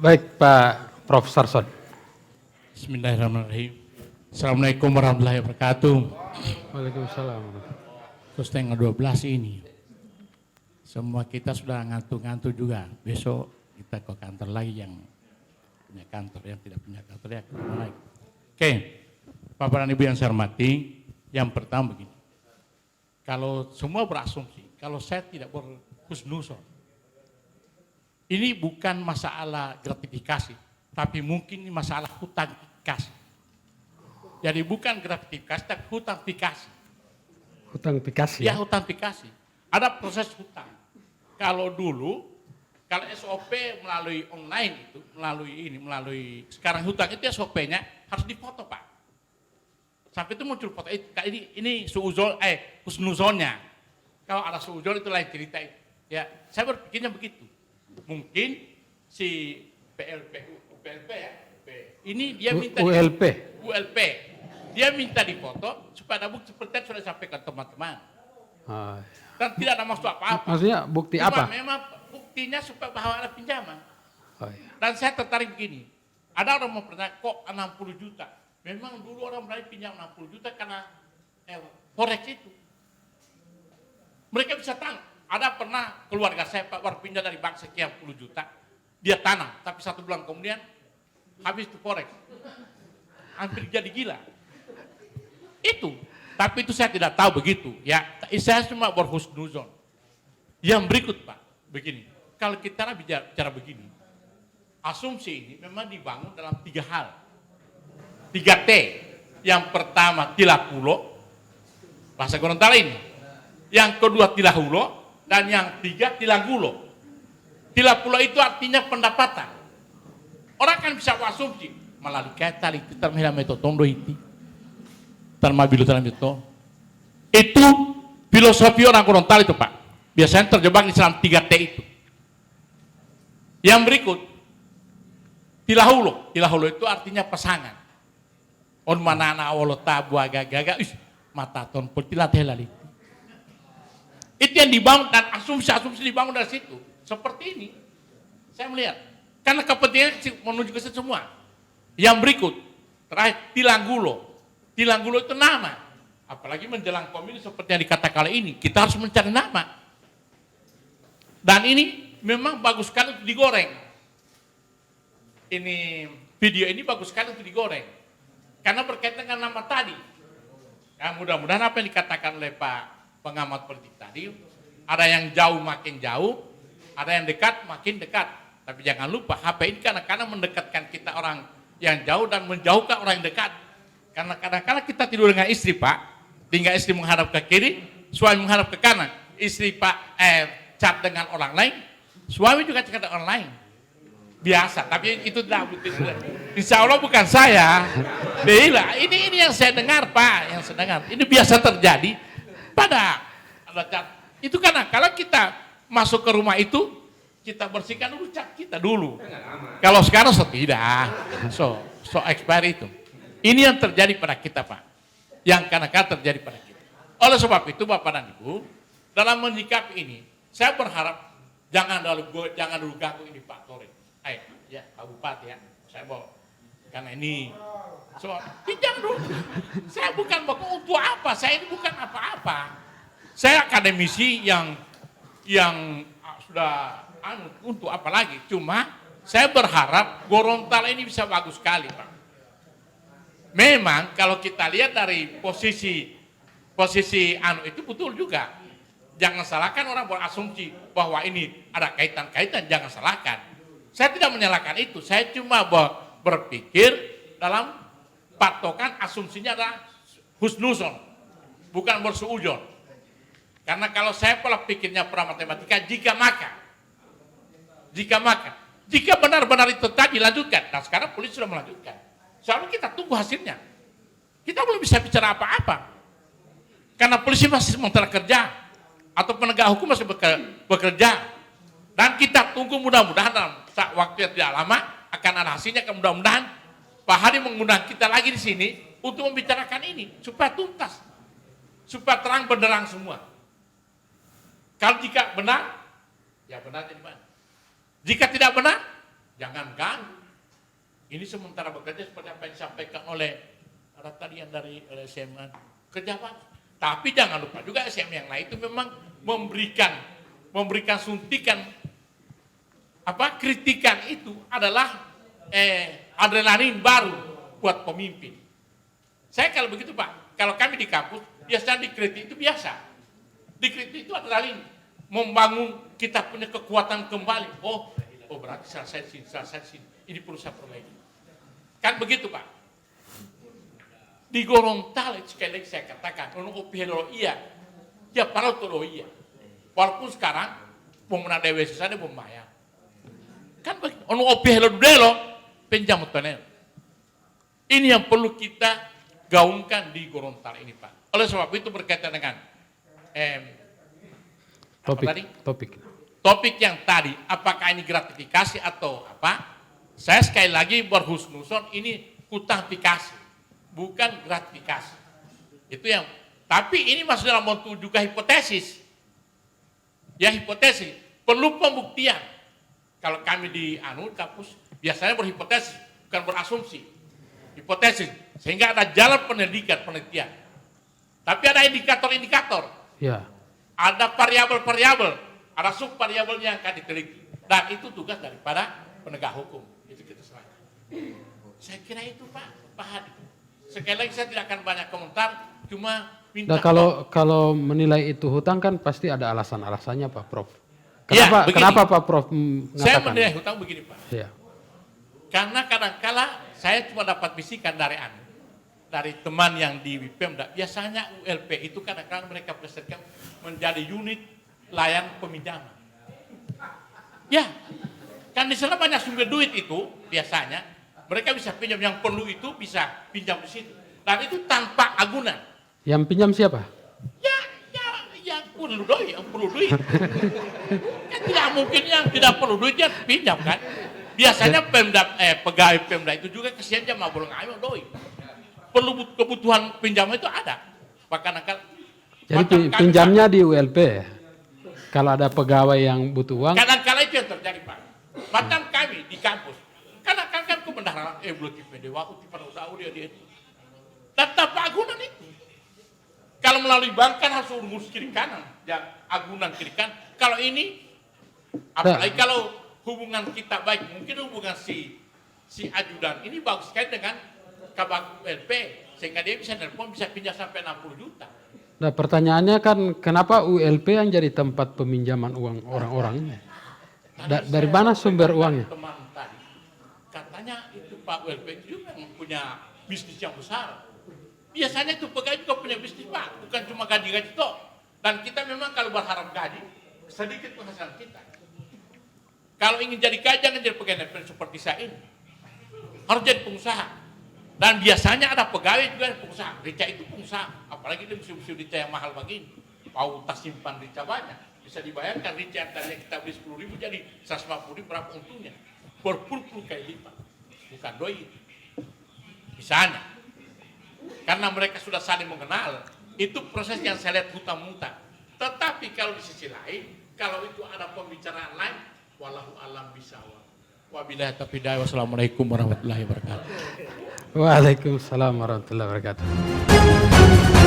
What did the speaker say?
Baik, Pak Prof. Sarson. Bismillahirrahmanirrahim. Assalamualaikum warahmatullahi wabarakatuh. Waalaikumsalam. Terus tanggal 12 ini, semua kita sudah ngantuk-ngantuk juga. Besok kita ke kantor lagi yang punya kantor, yang tidak punya kantor ya kemana lagi. Oke, Bapak dan Ibu yang saya hormati, yang pertama begini. Kalau semua berasumsi, kalau saya tidak berhusnuzon, ini bukan masalah gratifikasi, tapi mungkin ini masalah hutang-fikasi. Jadi bukan gratifikasi, tapi hutang-fikasi. Hutang-fikasi. Ya, hutang-fikasi. Ada proses hutang. Kalau dulu, kalau SOP melalui online itu, melalui sekarang hutang itu SOP-nya harus difoto, Pak. Sampai itu muncul foto ini husnuzonnya. Kalau ada suuzon itu lain cerita itu. Ya, saya berpikirnya begitu. Mungkin si PLP ya. Ini dia minta ULP. Dia minta difoto supaya ada bukti seperti yang sudah disampaikan teman-teman. Dan tidak ada maksud apa-apa. Maksudnya bukti apa? Memang buktinya supaya bahwa ada pinjaman. Iya. Dan saya tertarik begini. Ada orang mau bertanya, kok 60 juta? Memang dulu orang berani pinjam 60 juta karena forex itu. Mereka bisa tanam. Ada pernah keluarga saya Pak baru pinjam dari bank sekian puluh juta. Dia tanam, tapi 1 bulan kemudian habis itu forex. Hampir jadi gila. Itu. Tapi itu saya tidak tahu begitu. Ya, saya cuma berhusnuzon. Yang berikut Pak, begini. Kalau kita bicara begini, asumsi ini memang dibangun dalam 3 hal. 3T. Yang pertama tilakulo, bahasa Gorontalo ini. Yang kedua tilahulo, dan yang 3 tilanggulo. Tilakulo itu artinya pendapatan. Orang kan bisa asumsi melalui kata itu termila metotondo itu. Termabilu itu. Itu filosofi orang Gorontalo itu Pak. Biasanya terjebak di dalam 3T itu. Yang berikut tilahulo. Tilahulo itu artinya pasangan. On manana awalota buaga gaga mata ton petilat helali. Itu yang dibangun dan asumsi-asumsi dibangun dari situ. Seperti ini. Saya melihat. Karena kepentingan menuju ke semua. Yang berikut. Terakhir, tilanggulo. Tilanggulo itu nama. Apalagi menjelang pemilu seperti yang dikatakan kali ini. Kita harus mencari nama. Dan ini memang bagus sekali untuk digoreng. Ini video ini bagus sekali untuk digoreng. Karena berkaitan dengan nama tadi. Ya, mudah-mudahan apa yang dikatakan oleh Pak pengamat politik tadi, ada yang jauh makin jauh, ada yang dekat makin dekat. Tapi jangan lupa HP ini karena mendekatkan kita orang yang jauh dan menjauhkan orang yang dekat. Karena kadang-kadang kita tidur dengan istri Pak, tinggal istri menghadap ke kiri, suami menghadap ke kanan. Istri Pak chat dengan orang lain, suami juga chat dengan orang lain. Biasa, tapi itu tidak betul. Insya Allah bukan saya. Ini yang saya dengar Pak, yang saya dengar. Ini biasa terjadi pada itu karena kalau kita masuk ke rumah itu kita bersihkan dulu cat kita dulu. Kalau sekarang tidak, so expire itu. Ini yang terjadi pada kita Pak, yang kadang-kadang terjadi pada kita. Oleh sebab itu Bapak dan Ibu, dalam menyikapi ini, saya berharap jangan dulu ganggu ini Pak Tore. Ya Pak Bupati ya, saya mau karena ini pinjam dulu. Saya bukan untuk apa, saya ini bukan apa-apa. Saya akademisi yang sudah untuk apa lagi? Cuma saya berharap Gorontalo ini bisa bagus sekali Pak. Memang kalau kita lihat dari posisi itu betul juga. Jangan salahkan orang berasumsi bahwa ini ada kaitan-kaitan, jangan salahkan. Saya tidak menyalahkan itu, saya cuma berpikir dalam patokan asumsinya adalah husnuzon, bukan bersuujon. Karena kalau saya pola pikirnya pra matematika, jika benar-benar itu tadi lanjutkan. Nah sekarang polisi sudah melanjutkan. Selalu kita tunggu hasilnya. Kita belum bisa bicara apa-apa. Karena polisi masih sementara kerja atau penegak hukum masih bekerja. Dan kita tunggu mudah-mudahan dalam waktu yang tidak lama akan ada hasilnya. Mudah-mudahan Pak Hadi mengundang kita lagi di sini untuk membicarakan ini supaya tuntas, supaya terang benderang semua. Kalau jika benar, ya benar jadi benar. Jika tidak benar, Jangankan ini sementara bekerja seperti apa yang disampaikan oleh ada tadi yang dari LSM kerja Pak. Tapi jangan lupa juga SM yang lain itu memang memberikan suntikan kritikan itu adalah adrenalin baru buat pemimpin. Saya kalau begitu Pak, kalau kami di kampus biasanya dikritik itu biasa. Dikritik itu adrenalin, membangun kita punya kekuatan kembali. Oh berarti selesai sini. Ini perlu saya perbaiki. Kan begitu Pak. Di Gorontalo sekali lagi saya katakan, ono opihelo iya, ya parau tolo iya. Walaupun sekarang pemenang DWS saja membayar. Kan begitu, ono opihelo delo pinjam tonel. Ini yang perlu kita gaungkan di Gorontalo ini Pak. Oleh sebab itu berkaitan dengan topik yang tadi, apakah ini gratifikasi atau apa? Saya sekali lagi berhusnuzon ini kutantifikasi, bukan gratifikasi. Itu yang. Tapi ini masuk dalam bentuk juga hipotesis. Ya hipotesis perlu pembuktian. Kalau kami di kampus biasanya berhipotesis, bukan berasumsi. Hipotesis sehingga ada jalan penelitian. Tapi ada indikator-indikator. Ya. Ada variabel-variabel, ada subvariabel yang akan diteliti. Dan itu tugas daripada penegak hukum. Itu kita serahkan. Saya kira itu Pak Hadi. Sekali lagi saya tidak akan banyak komentar, cuma minta. Nah, kalau menilai itu hutang kan pasti ada alasan-alasannya Pak Prof. Kenapa Pak Prof mengatakan? Saya menilai hutang begini Pak. Ya. Karena kadang-kala saya cuma dapat bisikan dari teman yang di Pemda. Biasanya ULP itu kadang-kadang mereka presentasikan menjadi unit layan peminjaman. Ya, kan di sana banyak sumber duit itu biasanya mereka bisa pinjam, yang perlu itu bisa pinjam di situ. Dan itu tanpa agunan. Yang pinjam siapa? Yang perlu duit. Kan tidak mungkin yang tidak perlu duit dia pinjam kan. Biasanya pegawai Pemda itu juga kesian dia mau bolong ayo doi. Perlu kebutuhan pinjaman itu ada. Bahkan jadi pinjamnya di ULP ya? Kalau ada pegawai yang butuh uang? Kadang-kala itu yang terjadi Pak. Bahkan kami di kampus, kadang-kadang kan kebenaran belum dewa uti pada usaha dia itu. Dan tanpa agunan itu. Kalau melalui bank kan harus urus kiri kanan, ya agunan kiri kanan. Kalau ini, apalagi kalau hubungan kita baik, mungkin hubungan si ajudan ini bagus sekali dengan Kabak ULP, sehingga dia bisa nelpon, bisa pinjam sampai 60 juta. Nah pertanyaannya kan kenapa ULP yang jadi tempat peminjaman uang orang-orang ini? Dari mana sumber uangnya? Teman tadi, katanya itu Pak ULP itu juga punya bisnis yang besar. Biasanya itu pegawai juga punya bisnis Pak, bukan cuma gaji-gaji toh. Dan kita memang kalau berharap gaji, sedikit penghasilan kita. Kalau ingin jadi kaya, jangan jadi pegawai seperti saya ini. Harus jadi pengusaha. Dan biasanya ada pegawai juga yang pengusaha. Rica itu pengusaha, apalagi dia musim-musim rica yang mahal begini. Mau tas simpan rica banyak. Bisa dibayarkan rica yang tadinya kita beli 10.000 jadi 150.000 berapa untungnya. Berpuluh-puluh kali lipat. Bukan doi. Misalnya. Karena mereka sudah saling mengenal. Itu proses yang saya lihat hutang-hutang. Tetapi kalau di sisi lain, kalau itu ada pembicaraan lain, wallahu alam bisawab. Wabillahi taufiq hidayah. Wassalamualaikum warahmatullahi wabarakatuh. Waalaikumsalam warahmatullahi wabarakatuh.